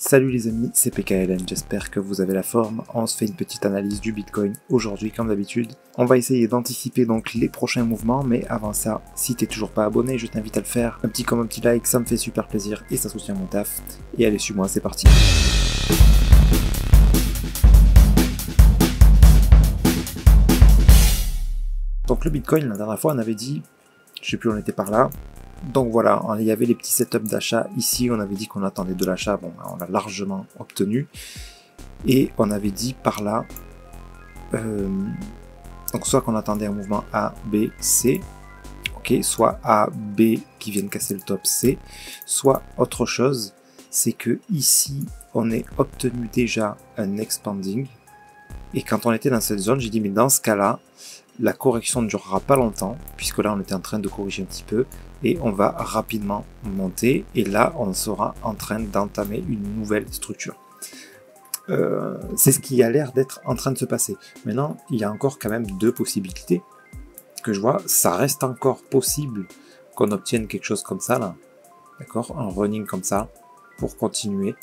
Salut les amis, c'est PKLN, j'espère que vous avez la forme. On se fait une petite analyse du Bitcoin aujourd'hui comme d'habitude. On va essayer d'anticiper donc les prochains mouvements, mais avant ça, si t'es toujours pas abonné, je t'invite à le faire. Un petit comme un petit like, ça me fait super plaisir et ça soutient mon taf. Et allez, suis-moi, c'est parti. Donc le Bitcoin, la dernière fois, on avait dit, je sais plus, on était par là. Donc voilà, il y avait les petits setups d'achat ici, on avait dit qu'on attendait de l'achat, bon, on l'a largement obtenu. Et on avait dit par là, donc soit qu'on attendait un mouvement A, B, C, ok, soit A, B qui viennent casser le top C, soit autre chose, c'est que ici, on est obtenu déjà un expanding. Et quand on était dans cette zone, j'ai dit, mais dans ce cas-là, la correction ne durera pas longtemps, puisque là on était en train de corriger un petit peu, et on va rapidement monter, et là on sera en train d'entamer une nouvelle structure. C'est ce qui a l'air d'être en train de se passer. Maintenant, il y a encore quand même deux possibilités que je vois. Ça reste encore possible qu'on obtienne quelque chose comme ça, là, d'accord, un running comme ça, pour continuer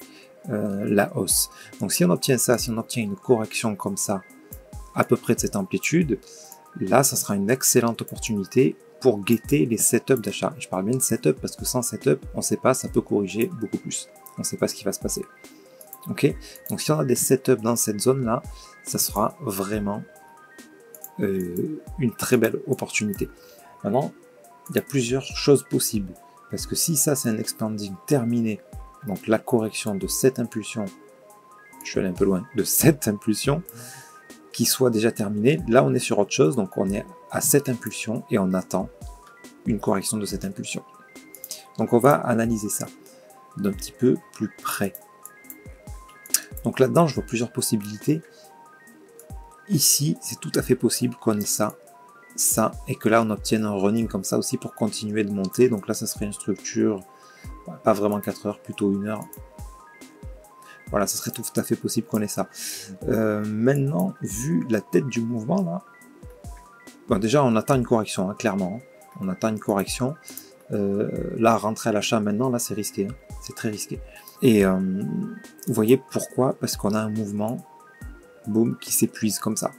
la hausse. Donc si on obtient ça, si on obtient une correction comme ça, à peu près de cette amplitude, là, ça sera une excellente opportunité pour guetter les setups d'achat. Je parle bien de setup parce que sans setup, on ne sait pas, ça peut corriger beaucoup plus. On ne sait pas ce qui va se passer. Ok. Donc si on a des setups dans cette zone-là, ça sera vraiment une très belle opportunité. Maintenant, il y a plusieurs choses possibles. Parce que si ça, c'est un expanding terminé, donc la correction de cette impulsion, je suis allé un peu loin, de cette impulsion, qui soit déjà terminé, là on est sur autre chose, donc on est à cette impulsion et on attend une correction de cette impulsion. Donc on va analyser ça d'un petit peu plus près. Donc là-dedans je vois plusieurs possibilités. Ici c'est tout à fait possible qu'on ait ça, ça, et que là on obtienne un running comme ça aussi pour continuer de monter. Donc là ça serait une structure, pas vraiment 4 heures, plutôt 1 heure. Voilà, ça serait tout à fait possible qu'on ait ça. Maintenant, vu la tête du mouvement, là, bon, déjà, on attend une correction, hein, clairement. On attend une correction. Là, rentrer à l'achat maintenant, là, c'est risqué. Hein, c'est très risqué. Et vous voyez pourquoi? Parce qu'on a un mouvement, boum, qui s'épuise comme ça.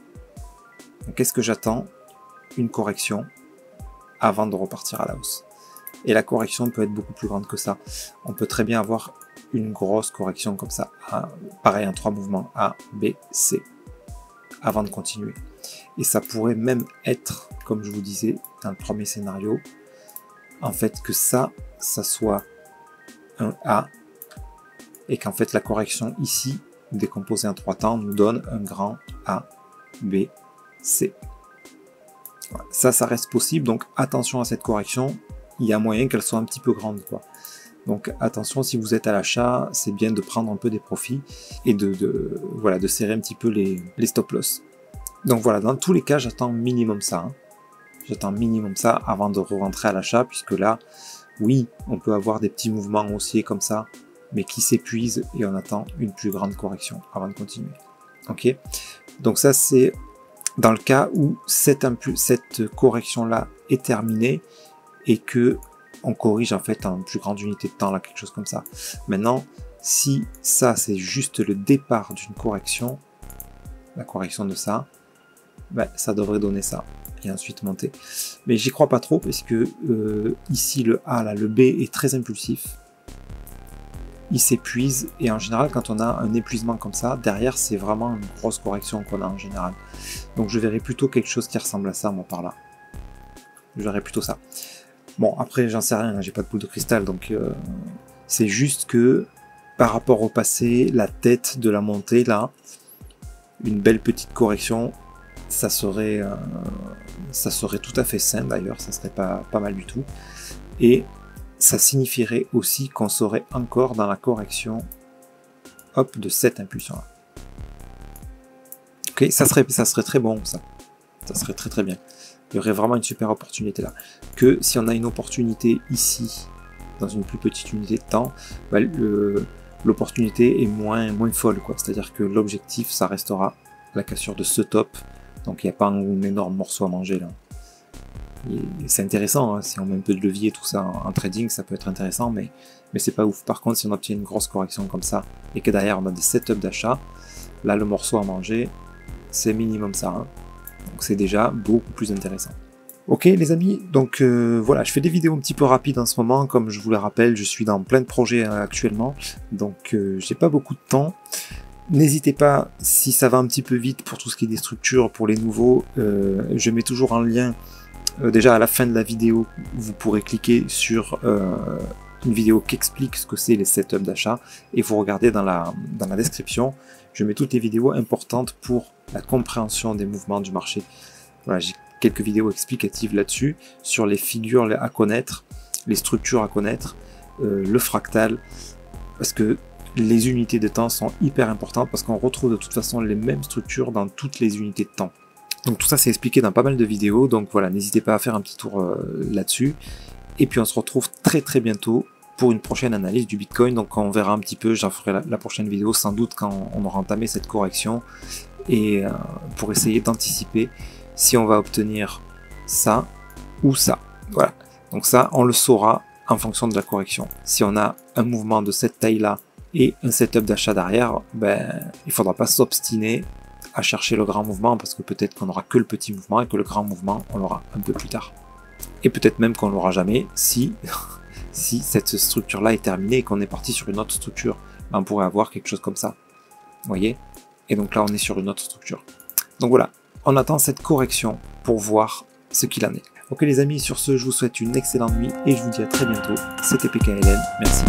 Donc, qu'est-ce que j'attends? Une correction avant de repartir à la hausse. Et la correction peut être beaucoup plus grande que ça. On peut très bien avoir une grosse correction comme ça, pareil en 3 mouvements, A, B, C, avant de continuer. Et ça pourrait même être, comme je vous disais dans le premier scénario, en fait que ça soit un A, et qu'en fait la correction ici, décomposée en 3 temps, nous donne un grand A, B, C. Voilà. Ça reste possible, donc attention à cette correction, il y a moyen qu'elle soit un petit peu grande, quoi. Donc attention, si vous êtes à l'achat, c'est bien de prendre un peu des profits et voilà, de serrer un petit peu les stop loss. Donc voilà, dans tous les cas, j'attends minimum ça. Hein. J'attends minimum ça avant de re-rentrer à l'achat, puisque là, oui, on peut avoir des petits mouvements haussiers comme ça, mais qui s'épuisent et on attend une plus grande correction avant de continuer. Ok. Donc ça, c'est dans le cas où cette correction-là est terminée et que on corrige en fait en plus grande unité de temps, là, quelque chose comme ça. Maintenant, si ça c'est juste le départ d'une correction, la correction de ça, ben, ça devrait donner ça, et ensuite monter. Mais j'y crois pas trop, parce que ici le A, là, le B est très impulsif, il s'épuise, et en général quand on a un épuisement comme ça, derrière c'est vraiment une grosse correction qu'on a en général. Donc je verrai plutôt quelque chose qui ressemble à ça, moi, par là. Je verrai plutôt ça. Bon, après, j'en sais rien, j'ai pas de boule de cristal, donc c'est juste que par rapport au passé, la tête de la montée, là, une belle petite correction, ça serait tout à fait sain d'ailleurs, ça serait pas mal du tout. Et ça signifierait aussi qu'on serait encore dans la correction, hop, de cette impulsion-là. Ok, ça serait très bon, ça. Ça serait très très bien. Il y aurait vraiment une super opportunité là. Que si on a une opportunité ici, dans une plus petite unité de temps, bah, l'opportunité est moins folle, quoi. C'est-à-dire que l'objectif, ça restera la cassure de ce top. Donc il n'y a pas un énorme morceau à manger là. c'est intéressant, hein, si on met un peu de levier, tout ça en trading, ça peut être intéressant, mais c'est pas ouf. Par contre, si on obtient une grosse correction comme ça, et que derrière on a des setups d'achat, là le morceau à manger, c'est minimum ça. Hein. Donc c'est déjà beaucoup plus intéressant. Ok les amis, donc voilà, je fais des vidéos un petit peu rapides en ce moment, comme je vous le rappelle, je suis dans plein de projets actuellement, donc j'ai pas beaucoup de temps. N'hésitez pas, si ça va un petit peu vite pour tout ce qui est des structures, pour les nouveaux, je mets toujours un lien, déjà à la fin de la vidéo, vous pourrez cliquer sur une vidéo qui explique ce que c'est les setups d'achat, et vous regardez dans la description, je mets toutes les vidéos importantes pour la compréhension des mouvements du marché. Voilà, j'ai quelques vidéos explicatives là-dessus, sur les figures à connaître, les structures à connaître, le fractal, parce que les unités de temps sont hyper importantes, parce qu'on retrouve de toute façon les mêmes structures dans toutes les unités de temps. Donc tout ça c'est expliqué dans pas mal de vidéos, donc voilà, n'hésitez pas à faire un petit tour là-dessus, et puis on se retrouve très bientôt pour une prochaine analyse du Bitcoin, donc on verra un petit peu, j'en ferai la prochaine vidéo sans doute quand on aura entamé cette correction, et pour essayer d'anticiper si on va obtenir ça ou ça. Voilà. Donc ça, on le saura en fonction de la correction. Si on a un mouvement de cette taille-là et un setup d'achat derrière, ben, il faudra pas s'obstiner à chercher le grand mouvement, parce que peut-être qu'on n'aura que le petit mouvement et que le grand mouvement, on l'aura un peu plus tard. Et peut-être même qu'on l'aura jamais si, si cette structure-là est terminée et qu'on est parti sur une autre structure. Ben, on pourrait avoir quelque chose comme ça. Vous voyez? Et donc là, on est sur une autre structure. Donc voilà. On attend cette correction pour voir ce qu'il en est. Ok les amis, sur ce, je vous souhaite une excellente nuit et je vous dis à très bientôt. C'était PKLN, merci.